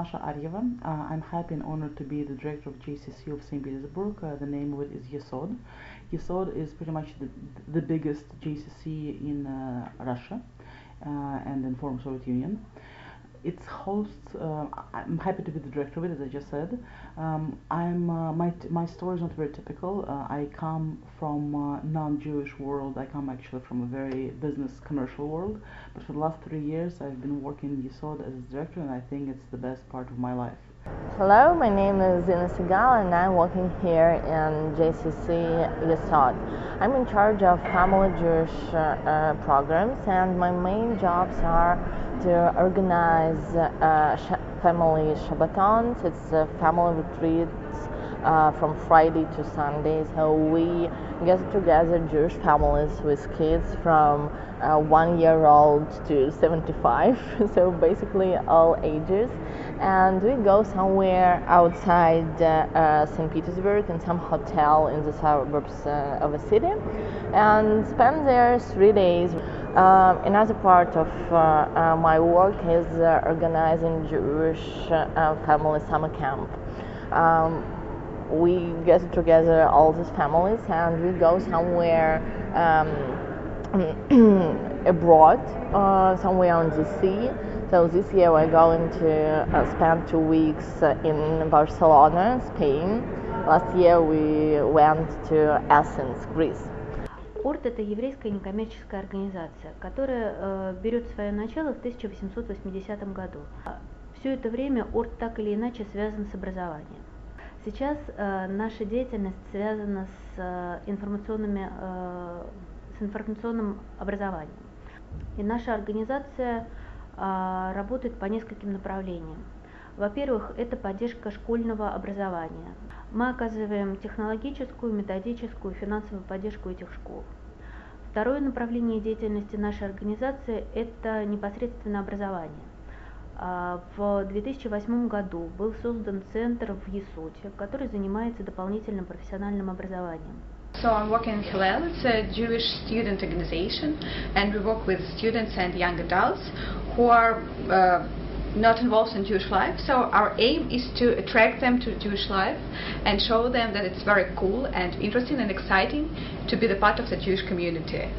Masha Aryeva. I'm happy and honored to be the director of JCC of St. Petersburg. The name of it is YESOD. YESOD is pretty much the biggest JCC in Russia and in former Soviet Union. Its hosts, I'm happy to be the director of it, as I just said. My story is not very typical. I come from non-Jewish world. I come actually from a very business commercial world. But for the last 3 years, I've been working in YESOD as its director, and I think it's the best part of my life. Hello, my name is Zina Segal and I'm working here in JCC YESOD. I'm in charge of family Jewish programs, and my main jobs are to organize family Shabbatons. It's family retreats from Friday to Sunday. So we get together Jewish families with kids from 1 year old to 75, so basically all ages. And we go somewhere outside St. Petersburg in some hotel in the suburbs of the city and spend there 3 days. Another part of my work is organizing Jewish family summer camp. We get together all these families and we go somewhere abroad, somewhere on the sea. So this year we're going to spend 2 weeks in Barcelona, Spain. Last year we went to Athens, Greece. Орт – это еврейская некоммерческая организация, которая берет свое начало в 1880 году. Все это время Орт так или иначе связан с образованием. Сейчас наша деятельность связана с информационным образованием. И наша организация работает по нескольким направлениям. Во-первых, это поддержка школьного образования. Мы оказываем технологическую, методическую, финансовую поддержку этих школ. Второе направление деятельности нашей организации – это непосредственно образование. В 2008 году был создан центр в ЕСОДе, который занимается дополнительным профессиональным образованием. So I'm working in Hillel. It's a Jewish student organization, and we work with students and young adults who are not involved in Jewish life. So our aim is to attract them to Jewish life and show them that it's very cool and interesting and exciting to be the part of the Jewish community.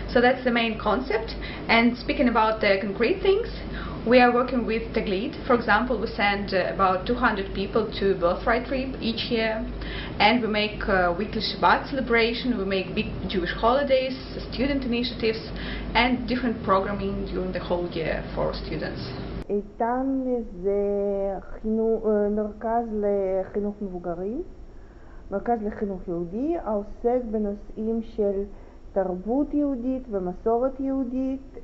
So that's the main concept. And speaking about the concrete things, we are working with creat. For example, we send about 200 people to birthright trip each year, and we make weekly Shabbat celebration, we make big Jewish holidays, student initiatives, and different programming during the whole year for students. איתן זה מרכז לחינוך מבוגרים, מרכז לחינוך יהודי, העוסק בנושאים של תרבות יהודית ומסורת יהודית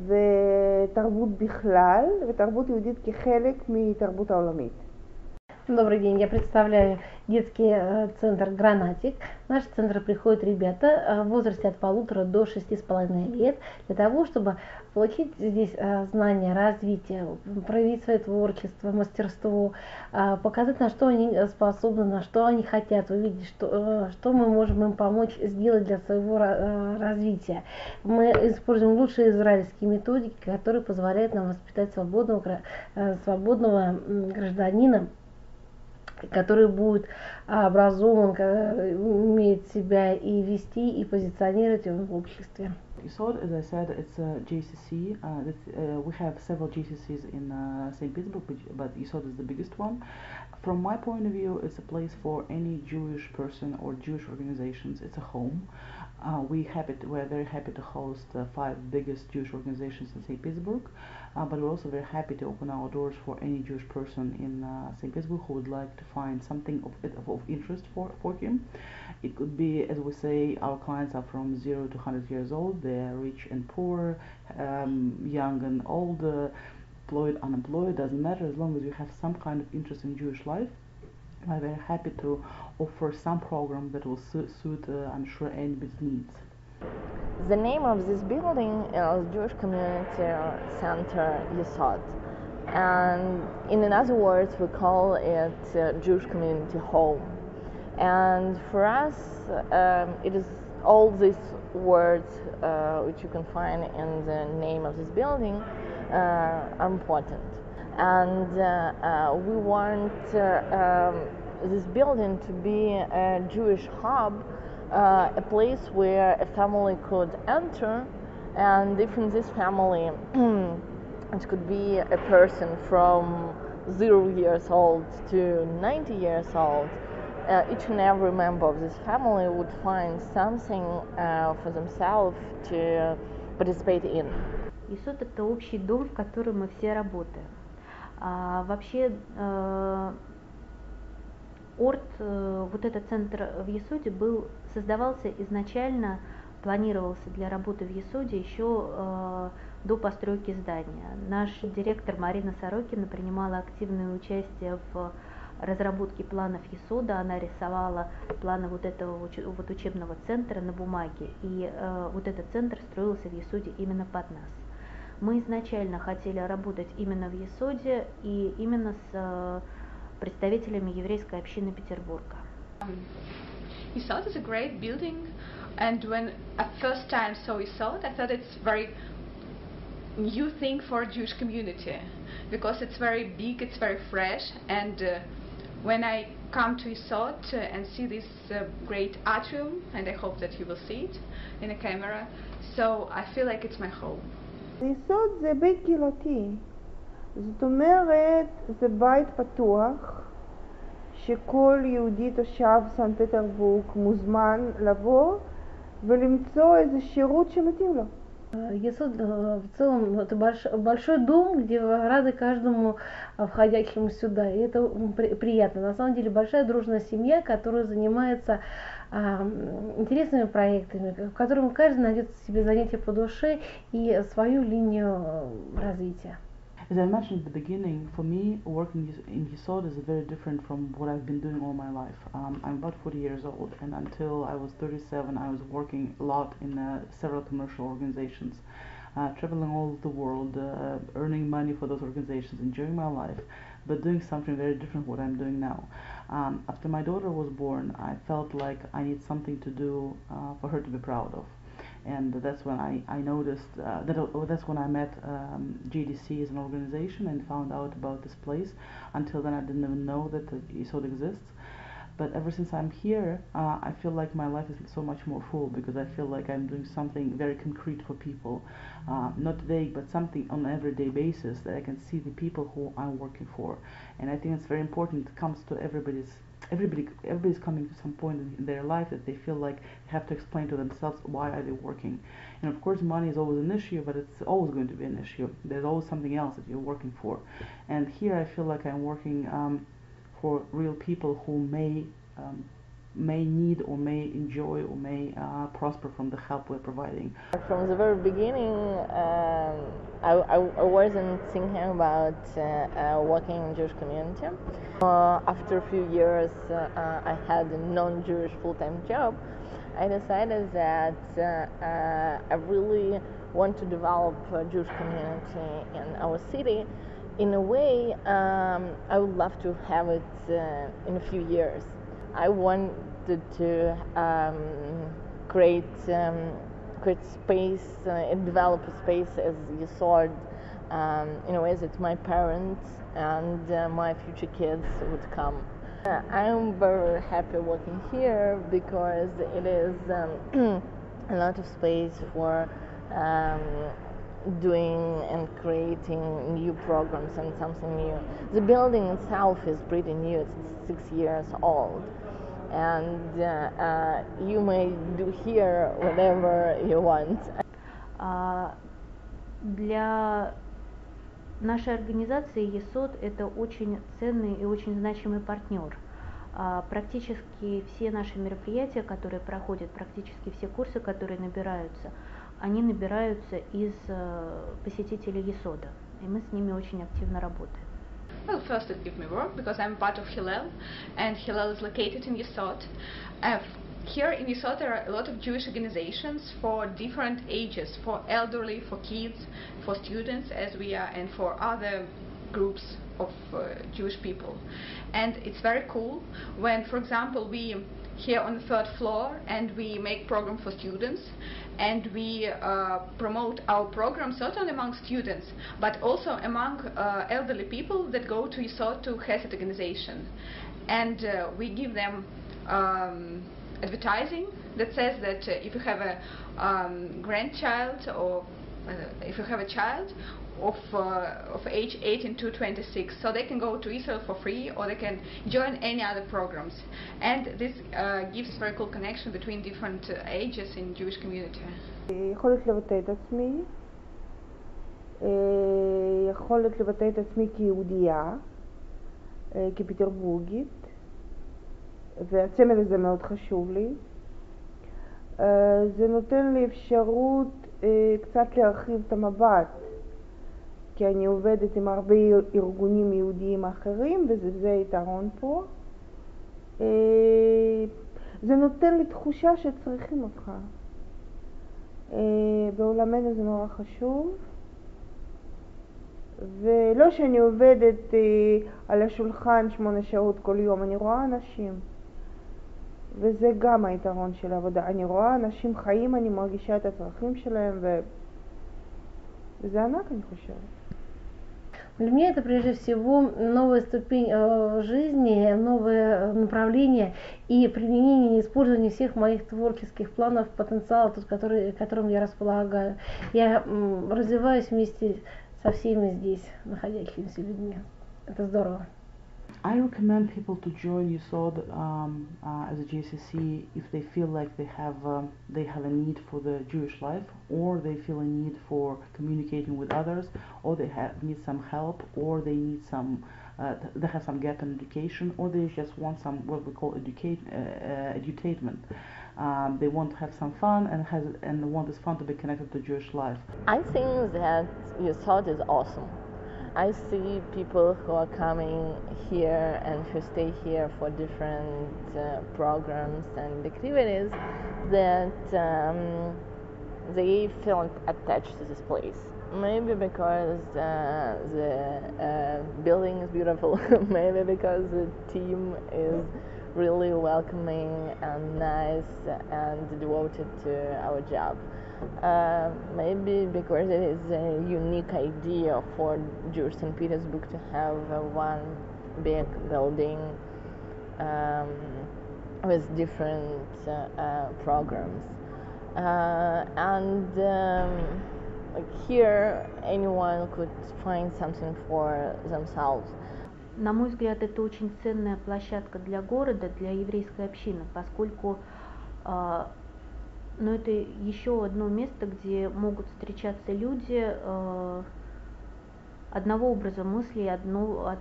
ותרבות בכלל, ותרבות יהודית כחלק מתרבות העולמית. Добрый день, я представляю детский центр «Гранатик». В наш центр приходят ребята в возрасте от 1,5 до 6,5 лет для того, чтобы получить здесь знания, развитие, проявить свое творчество, мастерство, показать, на что они способны, на что они хотят, увидеть, что мы можем им помочь сделать для своего развития. Мы используем лучшие израильские методики, которые позволяют нам воспитать свободного гражданина, который будет образован, умеет себя и вести, и позиционировать его в обществе. YESOD, as I said, it's a JCC. We have several JCCs in St. Petersburg, but YESOD is the biggest one. From my point of view, it's a place for any Jewish person or Jewish organizations. It's a home. We're very happy to host the 5 biggest Jewish organizations in St. Petersburg, but we're also very happy to open our doors for any Jewish person in St. Petersburg who would like to find something of interest for him. It could be, as we say, our clients are from 0 to 100 years old. They're rich and poor, young and old, employed, unemployed, doesn't matter, as long as you have some kind of interest in Jewish life. I'm very happy to offer some program that will suit, I'm sure, anybody's needs. The name of this building is Jewish Community Center YESOD, and in other words we call it Jewish Community Home. And for us it is all these words which you can find in the name of this building are important. and we want this building to be a Jewish hub, a place where a family could enter, and if in this family it could be a person from 0 years old to 90 years old, each and every member of this family would find something for themselves to participate in. YESOD – это общий дом, в котором мы все работаем. Вообще, вот этот центр в YESOD создавался изначально, планировался для работы в YESOD еще до постройки здания. Наш директор Марина Сорокина принимала активное участие в разработке планов YESOD. Она рисовала планы вот этого вот учебного центра на бумаге, и вот этот центр строился в YESOD именно под нас. Мы изначально хотели работать именно в YESOD и именно с представителями еврейской общины Петербурга. YESOD is a great building, and when I first time saw YESOD, I thought it's very new thing for Jewish community, because it's very big, it's very fresh, and when I come to YESOD and see this great atrium, and I hope that you will see it in a camera, so I feel like it's my home. YESOD זה בית קהילתי, זאת אומרת זה בית פתוח שכל יהודי תושב סן פטרבורג מוזמן לבוא ולמצוא איזה שירות שמתאים לו. YESOD в целом это большой дом, где рады каждому входящему сюда, и это приятно. На самом деле большая дружная семья, которая занимается интересными проектами, в котором каждый найдет себе занятие по душе и свою линию развития. As I mentioned at the beginning, for me, working in YESOD is very different from what I've been doing all my life. I'm about 40 years old, and until I was 37, I was working a lot in several commercial organizations, traveling all over the world, earning money for those organizations, enjoying my life, but doing something very different what I'm doing now. After my daughter was born, I felt like I need something to do for her to be proud of. And that's when I noticed, that's when I met GDC as an organization and found out about this place. Until then I didn't even know that YESOD exists. But ever since I'm here, I feel like my life is so much more full, because I feel like I'm doing something very concrete for people. Not vague, but something on an everyday basis that I can see the people who I'm working for. And I think it's very important. It comes to everybody's coming to some point in their life that they feel like they have to explain to themselves why are they working. And of course money is always an issue, but it's always going to be an issue. There's always something else that you're working for. And here I feel like I'm working for real people who may need or may enjoy or may prosper from the help we're providing. From the very beginning, I wasn't thinking about working in Jewish community. After a few years, I had a non-Jewish full-time job. I decided that I really want to develop a Jewish community in our city. In a way, I would love to have it in a few years. I wanted to create space and develop a space as YESOD in a way that my parents and my future kids would come. I'm very happy working here because it is a lot of space for doing and creating new programs and something new. The building itself is pretty new, it's 6 years old. And you may do here whatever you want. Для нашей организации YESOD это очень ценный и очень значимый партнер. Практически все наши мероприятия, которые проходят, практически все курсы, которые набираются, они набираются из посетителей YESOD, и мы с ними очень активно работаем. Well, first it gives me work because I'm part of Hillel, and Hillel is located in YESOD. Here in YESOD there are a lot of Jewish organizations for different ages, for elderly, for kids, for students as we are, and for other groups of Jewish people. And it's very cool when, for example, we here on the third floor, and we make programs for students, and we promote our programs not only among students but also among elderly people that go to YESOD to YESOD organization, and we give them advertising that says that if you have a grandchild, or if you have a child of age 18 to 26, so they can go to Israel for free, or they can join any other programs, and this gives very cool connection between different ages in Jewish community. יכולת לבטא את עצמי, יכולת לבטא את עצמי כיהודייה, כפטרבורגית, והצמד הזה מאוד חשוב לי. זה נותן לי אפשרות קצת להרחיב את המבט, כי אני עובדת עם הרבה ארגונים יהודיים אחרים, וזה יתרון פה. זה נותן לי תחושה שצריכים אותך. בעולמנו זה נורא חשוב, ולא שאני עובדת על השולחן 8 שעות כל יום, אני רואה אנשים, וזה גם היתרון של העבודה. אני רואה אנשים חיים, אני מרגישה את הצרכים שלהם, וזה ענק, אני חושבת. Для меня это прежде всего новая ступень жизни, новое направление и применение и использование всех моих творческих планов, потенциала, которым я располагаю. Я развиваюсь вместе со всеми здесь находящимися людьми. Это здорово. I recommend people to join YESOD as a JCC if they feel like they have a need for the Jewish life, or they feel a need for communicating with others, or they need some help, or they need some they have some gap in education, or they just want some what we call edutainment. They want to have some fun and want this fun to be connected to Jewish life. I think that YESOD is awesome. I see people who are coming here and who stay here for different programs, and the creat is that they feel attached to this place. Maybe because the building is beautiful, maybe because the team is really welcoming and nice and devoted to our job. Maybe because it is a unique idea for Jewish St. Petersburg to have one big building with different programs. Like here, anyone could find something for themselves. На мой взгляд, это очень ценная площадка для города, для еврейской общины, поскольку это еще одно место, где могут встречаться люди одного образа мысли, одного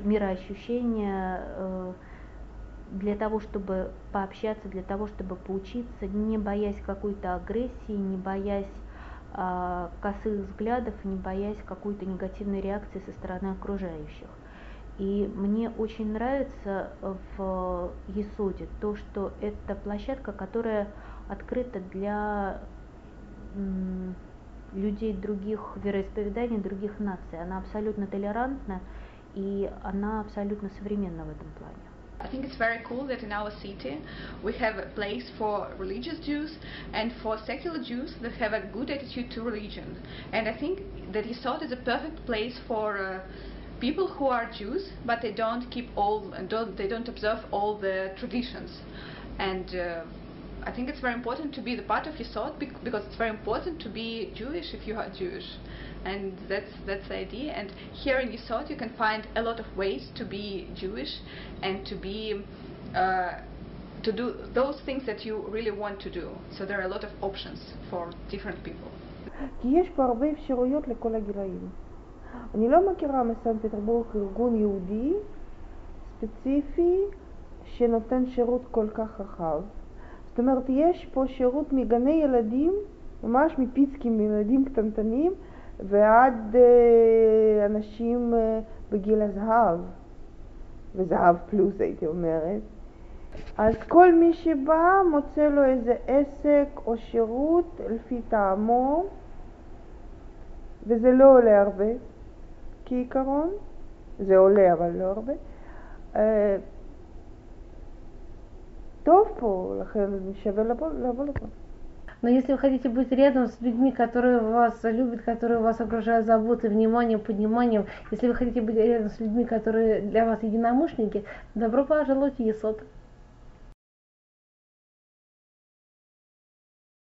мироощущения, для того, чтобы пообщаться, для того, чтобы поучиться, не боясь какой-то агрессии, не боясь косых взглядов, не боясь какой-то негативной реакции со стороны окружающих. И мне очень нравится в YESOD то, что это площадка, которая открыта для людей других вероисповеданий, других наций. Она абсолютно толерантна, и она абсолютно современна в этом плане. I think it's very cool that in our city we have a place for religious Jews and for secular Jews that have a good attitude to religion. And I think that YESOD is a perfect place for people who are Jews, but they don't observe all the traditions. And I think it's very important to be the part of YESOD because it's very important to be Jewish if you are Jewish. And that's the idea. And here in YESOD you can find a lot of ways to be Jewish and to do those things that you really want to do. So there are a lot of options for different people. כי יש פה הרבה אפשרויות לכל הגילאים. אני לא מכירה מסן פטרבורג ארגון יהודי ספציפי שנותן שירות כל כך רחב. זאת אומרת, יש פה שירות מגני ילדים, ממש מפיצקים מילדים קטנטנים, ועד אנשים בגיל הזהב, וזהב פלוס הייתי אומרת. אז כל מי שבא מוצא לו איזה עסק או שירות לפי טעמו, וזה לא עולה הרבה כעיקרון, זה עולה אבל לא הרבה. טוב פה, לכן שווה לבוא לפה. Но если вы хотите быть рядом с людьми, которые вас любят, которые вас окружают заботой, вниманием, пониманием, если вы хотите быть рядом с людьми, которые для вас единомышленники, добро пожаловать в YESOD.